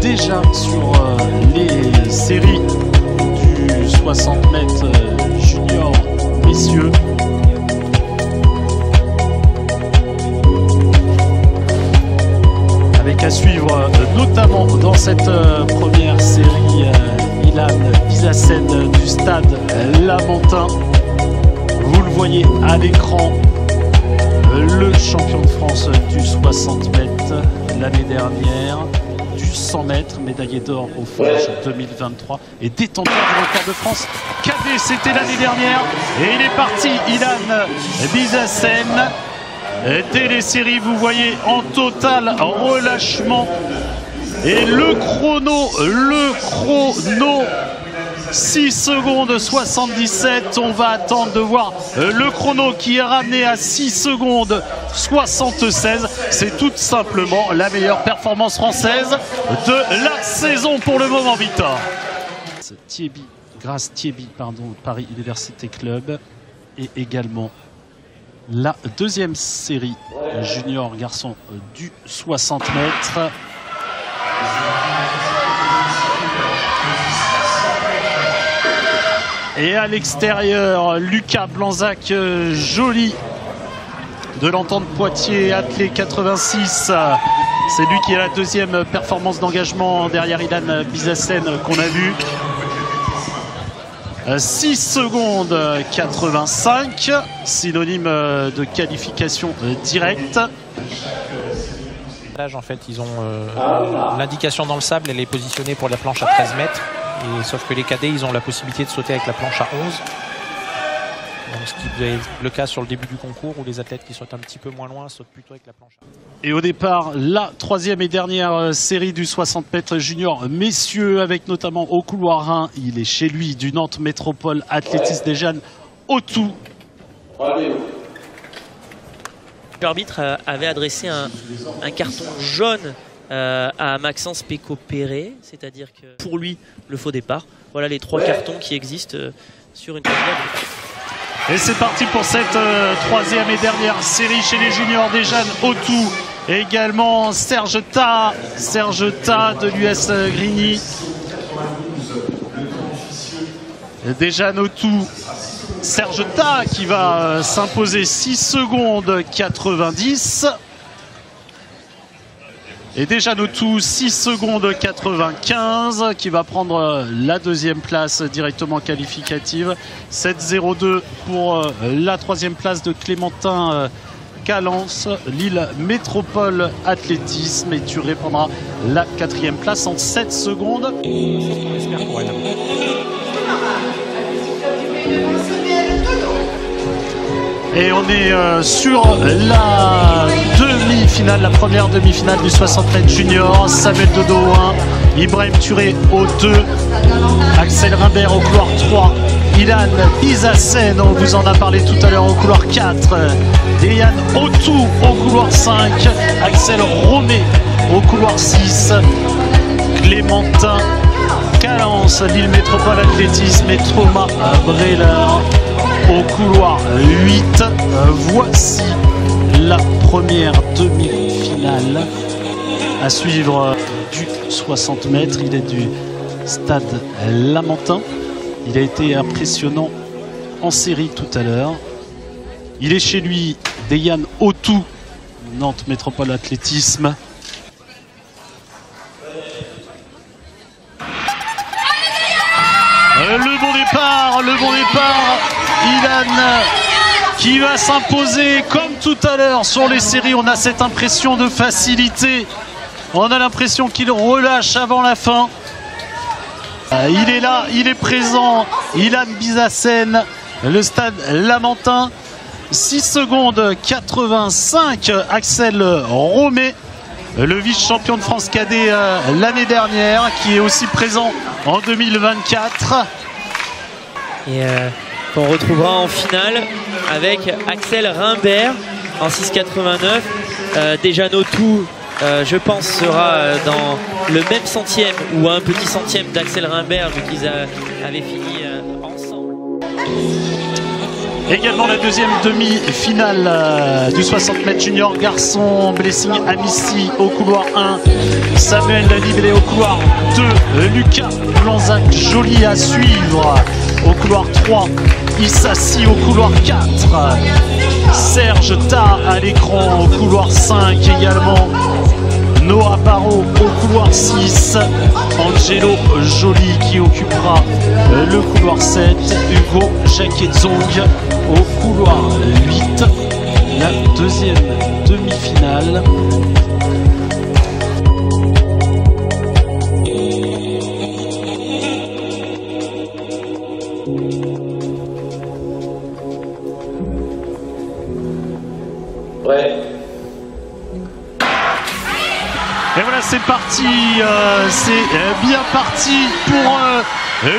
Déjà sur les séries du 60 mètres junior messieurs. Avec à suivre notamment dans cette première série Ilan Bizassen du stade Lamentin. Vous le voyez à l'écran, le champion de France du 60 mètres l'année dernière. 100 mètres, médaillé d'or au Forge 2023 et détenteur du record de France cadet, c'était l'année dernière. Et il est parti, Ilan Bizassen. Dès les séries, vous voyez en total relâchement. Et le chrono 6 secondes 77, on va attendre de voir le chrono qui est ramené à 6 secondes 76. C'est tout simplement la meilleure performance française de la saison pour le moment, Victor. Grâce Thierry, Paris Université Club, et également la deuxième série junior garçon du 60 mètres. Et à l'extérieur, Lucas Blanzac Joly de l'Entente Poitiers, athlée 86. C'est lui qui a la deuxième performance d'engagement derrière Ilan Bizassen qu'on a vu. 6 secondes 85, synonyme de qualification directe. En fait, ils ont l'indication dans le sable, elle est positionnée pour la planche à 13 mètres. Et, sauf que les cadets, ils ont la possibilité de sauter avec la planche à 11. Donc, ce qui est le cas sur le début du concours où les athlètes qui sautent un petit peu moins loin sautent plutôt avec la planche à 11. Et au départ, la troisième et dernière série du 60 mètres junior messieurs, avec notamment au couloir 1, il est chez lui du Nantes Métropole Athlétisme Déjane Autou. L'arbitre avait adressé un carton jaune à Maxence Péco-Perret, c'est-à-dire que pour lui, le faux départ. Voilà les 3 cartons qui existent sur une candidature. Et c'est parti pour cette troisième et dernière série chez les juniors Déjane Autou. Et également Serge Ta de l'US Grigny. Déjane Autou, Serge Ta qui va s'imposer 6 secondes 90. Et Déjane Autou 6 secondes 95 qui va prendre la deuxième place directement qualificative. 7,02 pour la troisième place de Clémentin Calence, Lille Métropole Athlétisme. Et Thuré prendra la quatrième place en 7 secondes. Et on est sur la demi-finale, la première demi-finale du 60 mètres junior. Samuel Dodo au 1, Ibrahim Thuré au 2, Axel Rimbert au couloir 3, Ilan Bizassen, on vous en a parlé tout à l'heure, au couloir 4, Déjane Autou au couloir 5, Axel Romé au couloir 6, Clémentin Calence, Lille Métropole Athlétisme et Thomas Breler au couloir 8. Voici la première demi-finale à suivre du 60 mètres. Il est du stade Lamentin. Il a été impressionnant en série tout à l'heure. Il est chez lui, Déjane Autou, Nantes Métropole Athlétisme. Le bon départ, Ilan qui va s'imposer comme tout à l'heure sur les séries. On a cette impression de facilité On a l'impression qu'il relâche avant la fin. Il est là, il est présent. Ilan Bizassen, le stade Lamentin. 6 secondes 85, Axel Romé, le vice-champion de France cadet l'année dernière, qui est aussi présent en 2024. Et qu'on retrouvera en finale avec Axel Rimbert en 6,89. Déjà Notou, je pense, sera dans le même centième ou un petit centième d'Axel Rimbert, vu qu'ils avaient fini ensemble. Également la deuxième demi-finale du 60 mètres junior garçon, Blessing Amissi au couloir 1, Samuel Libellé au couloir 2, Lucas Blanzac Joly à suivre au couloir 3, Issassi au couloir 4, Serge Ta à l'écran au couloir 5 également, Noah Barrault au couloir 6, Angelo Joly qui occupera le couloir 7, Hugo Jacquet-Zong au couloir 8, la deuxième demi-finale. Ouais. Et voilà, c'est parti, c'est bien parti pour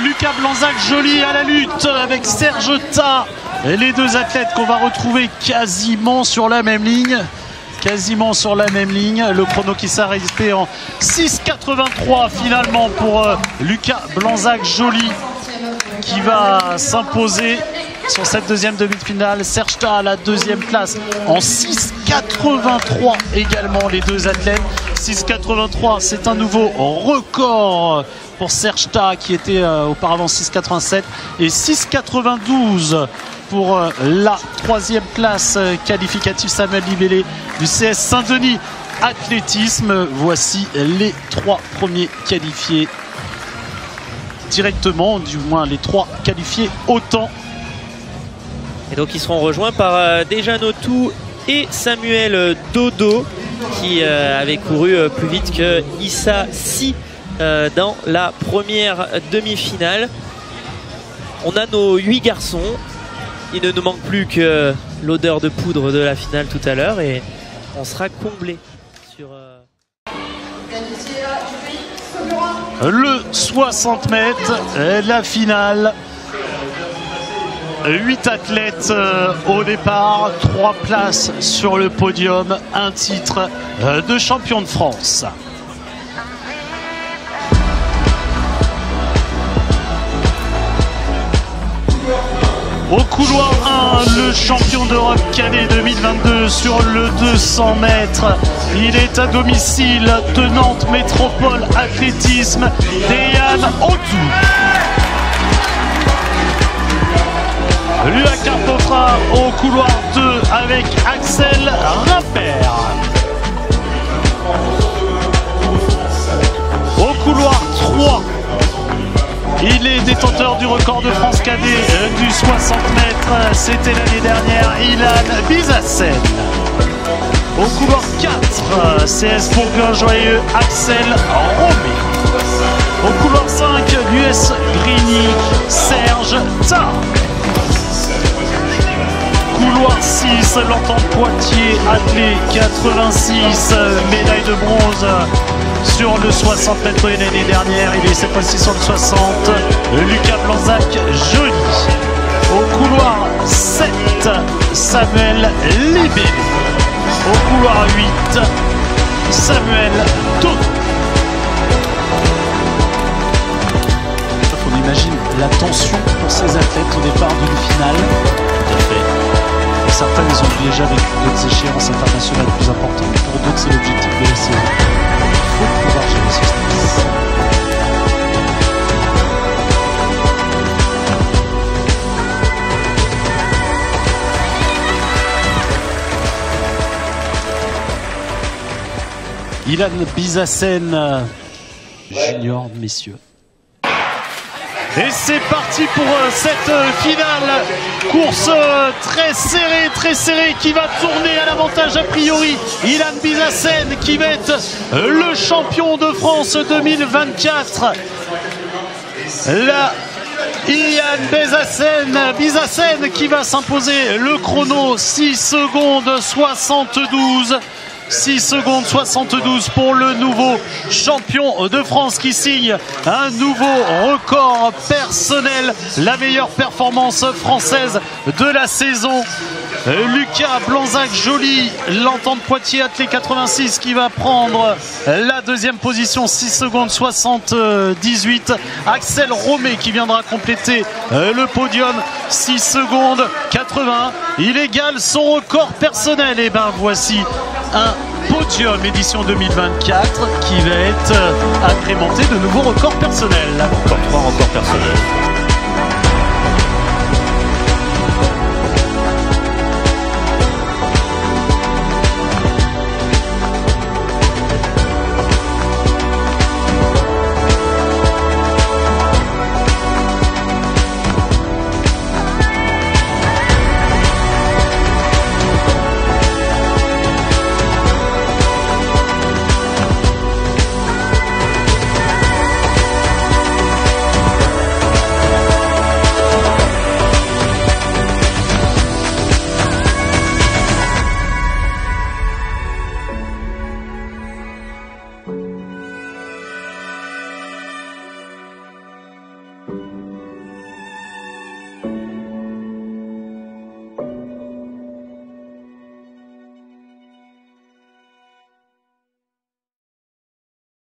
Lucas Blanzac Joly à la lutte avec Serge Ta. Les deux athlètes qu'on va retrouver quasiment sur la même ligne. Quasiment sur la même ligne. Le chrono qui s'est arrêté en 6,83 finalement pour Lucas Blanzac Joly qui va s'imposer sur cette deuxième demi-finale. Serge Ta à la deuxième place en 6,83 également les deux athlètes. 6,83, c'est un nouveau record pour Serge Ta qui était auparavant 6,87 et 6,92 pour la troisième place qualificative Samuel Libellé du CS Saint-Denis Athlétisme. Voici les trois premiers qualifiés directement, du moins les trois qualifiés au temps. Et donc ils seront rejoints par Déjà Notou et Samuel Dodo qui avait couru plus vite que Issassi dans la première demi-finale. On a nos 8 garçons. Il ne nous manque plus que l'odeur de poudre de la finale tout à l'heure et on sera comblé sur... Le 60 mètres, la finale. 8 athlètes au départ, 3 places sur le podium, un titre de champion de France. Au couloir 1, le champion d'Europe cadet 2022 sur le 200 mètres. Il est à domicile de Nantes Métropole Athlétisme, Dejan Otu. Luca Carpofra au couloir 2 avec Axel Rimbert. Au couloir 3, il est détenteur du record de France cadet du 60 mètres. C'était l'année dernière, Ilan Bizassen. Au couloir 4, CS Bourgoin-Joyeux, Axel Romé. Au couloir 5, l'US Grigny, Serge Ta. Couloir 6, l'Entente Poitiers, athlée 86, médaille de bronze sur le 60 mètres l'année dernière. Il est cette fois-ci sur le 60. Lucas Blanzac Joly. Au couloir 7, Samuel Libellé. Au couloir 8, Samuel Dodo. On imagine la tension pour ces athlètes au départ d'une finale. Tout à fait. Pour certains, ils ont déjà vécu d'autres échéances internationales plus importantes. Pour d'autres, c'est l'objectif de la saison. Il faut pouvoir gérer ce stress. Ilan Bizassen, junior, messieurs. Et c'est parti pour cette finale. Course très serrée qui va tourner à l'avantage a priori. Ilan Bizassen qui va être le champion de France 2024. Là, Ilan Bizassen qui va s'imposer le chrono 6 secondes 72. 6 secondes 72 pour le nouveau champion de France qui signe un nouveau record personnel, la meilleure performance française de la saison. Lucas Blanzac-Joly, l'Entente Poitiers Athlé 86 qui va prendre la deuxième position, 6 secondes 78. Axel Romé qui viendra compléter le podium, 6 secondes 80. Il égale son record personnel. Et ben voici un podium édition 2024 qui va être agrémenté de nouveaux records personnels. Encore 3 records personnels.